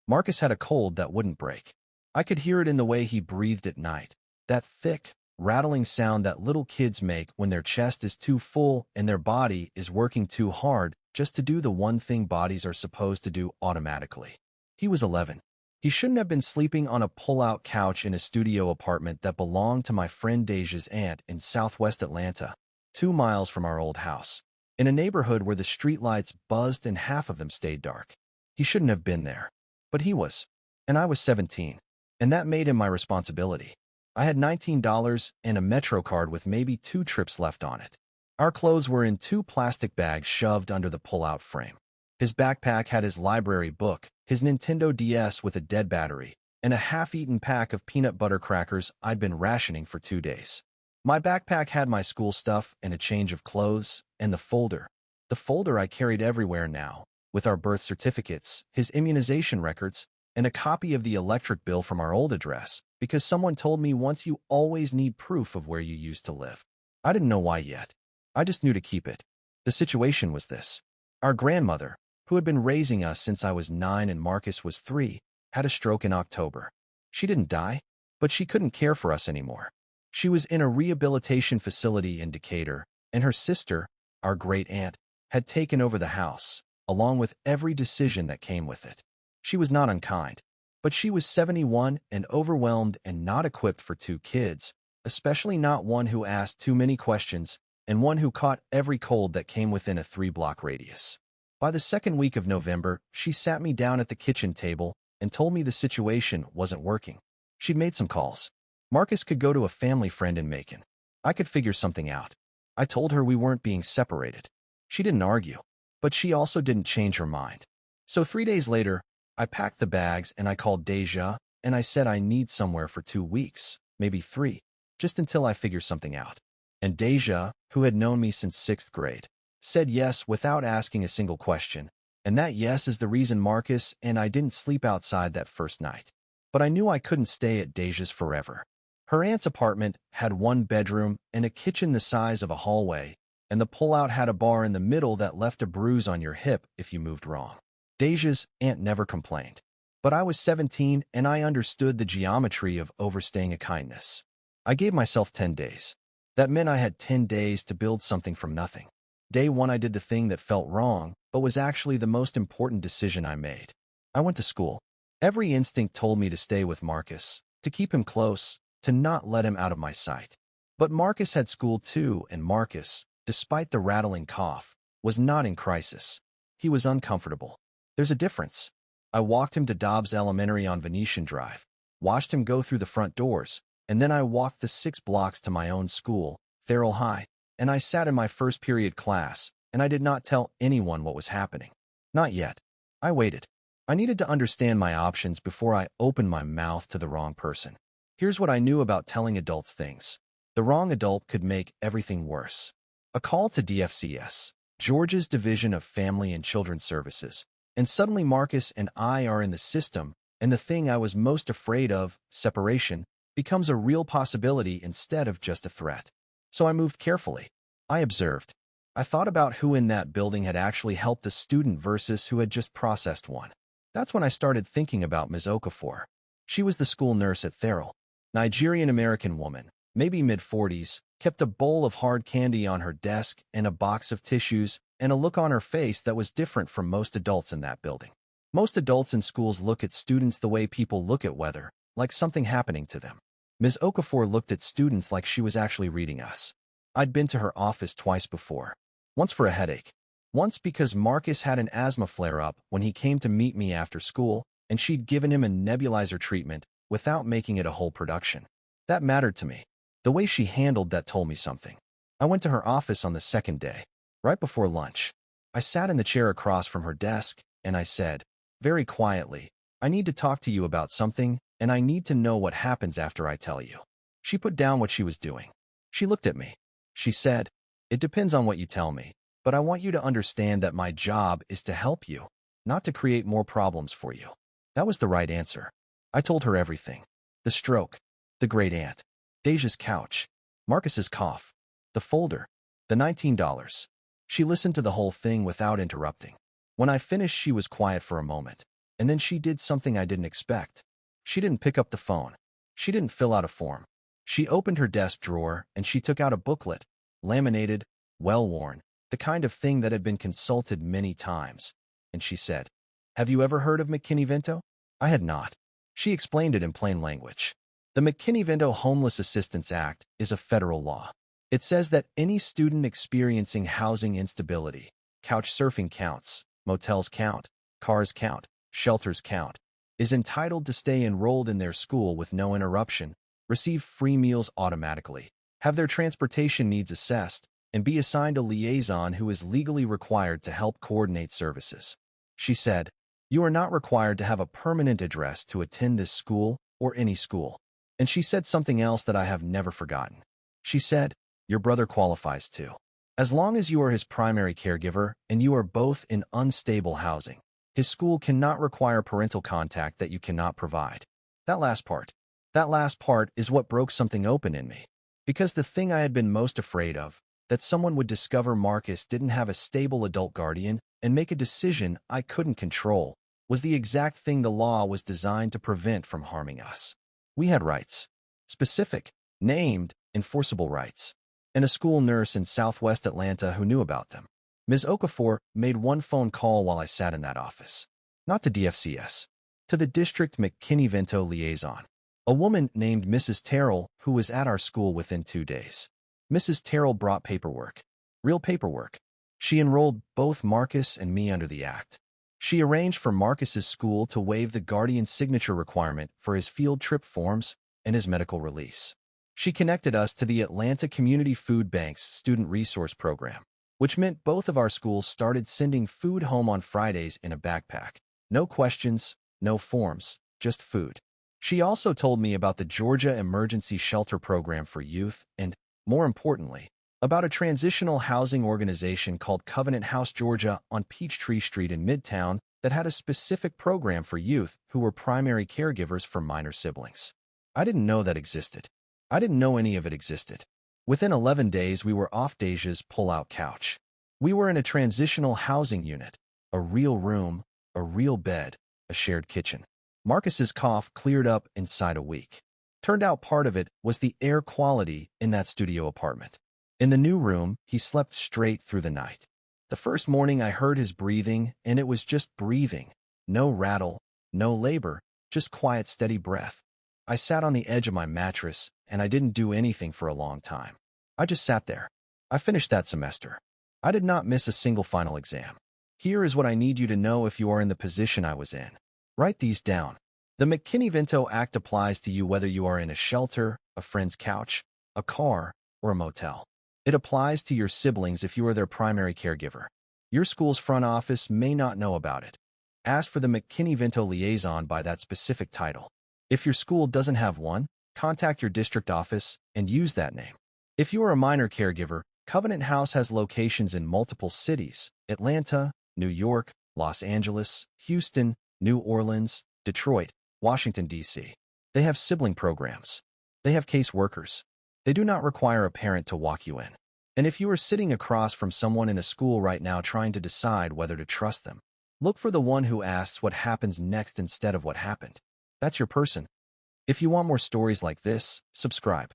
Marcus had a cold that wouldn't break. I could hear it in the way he breathed at night. That thick, rattling sound that little kids make when their chest is too full and their body is working too hard just to do the one thing bodies are supposed to do automatically. He was 11. He shouldn't have been sleeping on a pull-out couch in a studio apartment that belonged to my friend Deja's aunt in southwest Atlanta, 2 miles from our old house, in a neighborhood where the streetlights buzzed and half of them stayed dark. He shouldn't have been there. But he was. And I was 17. And that made him my responsibility. I had $19 and a Metro card with maybe 2 trips left on it. Our clothes were in 2 plastic bags shoved under the pull-out frame. His backpack had his library book, his Nintendo DS with a dead battery, and a half-eaten pack of peanut butter crackers I'd been rationing for 2 days. My backpack had my school stuff and a change of clothes, and the folder. The folder I carried everywhere now, with our birth certificates, his immunization records, and a copy of the electric bill from our old address, because someone told me once you always need proof of where you used to live. I didn't know why yet. I just knew to keep it. The situation was this. Our grandmother, who had been raising us since I was 9 and Marcus was 3, had a stroke in October. She didn't die, but she couldn't care for us anymore. She was in a rehabilitation facility in Decatur, and her sister, our great-aunt, had taken over the house, along with every decision that came with it. She was not unkind, but she was 71 and overwhelmed and not equipped for 2 kids, especially not one who asked too many questions and one who caught every cold that came within a 3-block radius. By the second week of November, she sat me down at the kitchen table and told me the situation wasn't working. She'd made some calls. Marcus could go to a family friend in Macon. I could figure something out. I told her we weren't being separated. She didn't argue, but she also didn't change her mind. So 3 days later, I packed the bags and I called Deja and I said I need somewhere for 2 weeks, maybe 3, just until I figure something out. And Deja, who had known me since 6th grade, said yes without asking a single question, and that yes is the reason Marcus and I didn't sleep outside that first night. But I knew I couldn't stay at Deja's forever. Her aunt's apartment had 1 bedroom and a kitchen the size of a hallway, and the pull-out had a bar in the middle that left a bruise on your hip if you moved wrong. Deja's aunt never complained. But I was 17 and I understood the geometry of overstaying a kindness. I gave myself 10 days. That meant I had 10 days to build something from nothing. Day 1 I did the thing that felt wrong, but was actually the most important decision I made. I went to school. Every instinct told me to stay with Marcus, to keep him close, to not let him out of my sight. But Marcus had school too, and Marcus, despite the rattling cough, was not in crisis. He was uncomfortable. There's a difference. I walked him to Dobbs Elementary on Venetian Drive, watched him go through the front doors, and then I walked the 6 blocks to my own school, Farrell High, and I sat in my first period class, and I did not tell anyone what was happening. Not yet. I waited. I needed to understand my options before I opened my mouth to the wrong person. Here's what I knew about telling adults things. The wrong adult could make everything worse. A call to DFCS, Georgia's Division of Family and Children's Services, and suddenly Marcus and I are in the system, and the thing I was most afraid of, separation, becomes a real possibility instead of just a threat. So I moved carefully. I observed. I thought about who in that building had actually helped a student versus who had just processed one. That's when I started thinking about Ms. Okafor. She was the school nurse at Farrell. Nigerian-American woman, maybe mid-40s, kept a bowl of hard candy on her desk and a box of tissues and a look on her face that was different from most adults in that building. Most adults in schools look at students the way people look at weather, like something happening to them. Ms. Okafor looked at students like she was actually reading us. I'd been to her office twice before. Once for a headache. Once because Marcus had an asthma flare-up when he came to meet me after school, and she'd given him a nebulizer treatment without making it a whole production. That mattered to me. The way she handled that told me something. I went to her office on the second day, right before lunch. I sat in the chair across from her desk, and I said, very quietly, I need to talk to you about something, and I need to know what happens after I tell you. She put down what she was doing. She looked at me. She said, it depends on what you tell me, but I want you to understand that my job is to help you, not to create more problems for you. That was the right answer. I told her everything. The stroke, the great-aunt, Deja's couch, Marcus's cough, the folder, the $19. She listened to the whole thing without interrupting. When I finished, she was quiet for a moment. And then she did something I didn't expect. She didn't pick up the phone. She didn't fill out a form. She opened her desk drawer and she took out a booklet, laminated, well-worn, the kind of thing that had been consulted many times. And she said, "Have you ever heard of McKinney-Vento?" I had not. She explained it in plain language. The McKinney-Vento Homeless Assistance Act is a federal law. It says that any student experiencing housing instability, couch surfing counts, motels count, cars count, shelters count, is entitled to stay enrolled in their school with no interruption, receive free meals automatically, have their transportation needs assessed, and be assigned a liaison who is legally required to help coordinate services. She said, "You are not required to have a permanent address to attend this school or any school." And she said something else that I have never forgotten. She said, "Your brother qualifies too. As long as you are his primary caregiver and you are both in unstable housing, his school cannot require parental contact that you cannot provide." That last part is what broke something open in me. Because the thing I had been most afraid of, that someone would discover Marcus didn't have a stable adult guardian and make a decision I couldn't control, was the exact thing the law was designed to prevent from harming us. We had rights. Specific, named, enforceable rights. And a school nurse in Southwest Atlanta who knew about them. Ms. Okafor made one phone call while I sat in that office. Not to DFCS. To the district McKinney-Vento liaison. A woman named Mrs. Terrell who was at our school within 2 days. Mrs. Terrell brought paperwork. Real paperwork. She enrolled both Marcus and me under the act. She arranged for Marcus's school to waive the guardian signature requirement for his field trip forms and his medical release. She connected us to the Atlanta Community Food Bank's Student Resource Program, which meant both of our schools started sending food home on Fridays in a backpack. No questions, no forms, just food. She also told me about the Georgia Emergency Shelter Program for youth and, more importantly, about a transitional housing organization called Covenant House Georgia on Peachtree Street in Midtown that had a specific program for youth who were primary caregivers for minor siblings. I didn't know that existed. I didn't know any of it existed. Within 11 days, we were off Deja's pull-out couch. We were in a transitional housing unit, a real room, a real bed, a shared kitchen. Marcus's cough cleared up inside a week. Turned out part of it was the air quality in that studio apartment. In the new room, he slept straight through the night. The first morning I heard his breathing, and it was just breathing. No rattle, no labor, just quiet, steady breath. I sat on the edge of my mattress, and I didn't do anything for a long time. I just sat there. I finished that semester. I did not miss a single final exam. Here is what I need you to know if you are in the position I was in. Write these down. The McKinney-Vento Act applies to you whether you are in a shelter, a friend's couch, a car, or a motel. It applies to your siblings if you are their primary caregiver. Your school's front office may not know about it. Ask for the McKinney-Vento liaison by that specific title. If your school doesn't have one, contact your district office and use that name. If you are a minor caregiver, Covenant House has locations in multiple cities: Atlanta, New York, Los Angeles, Houston, New Orleans, Detroit, Washington, D.C. They have sibling programs. They have case workers. They do not require a parent to walk you in. And if you are sitting across from someone in a school right now trying to decide whether to trust them, look for the one who asks what happens next instead of what happened. That's your person. If you want more stories like this, subscribe.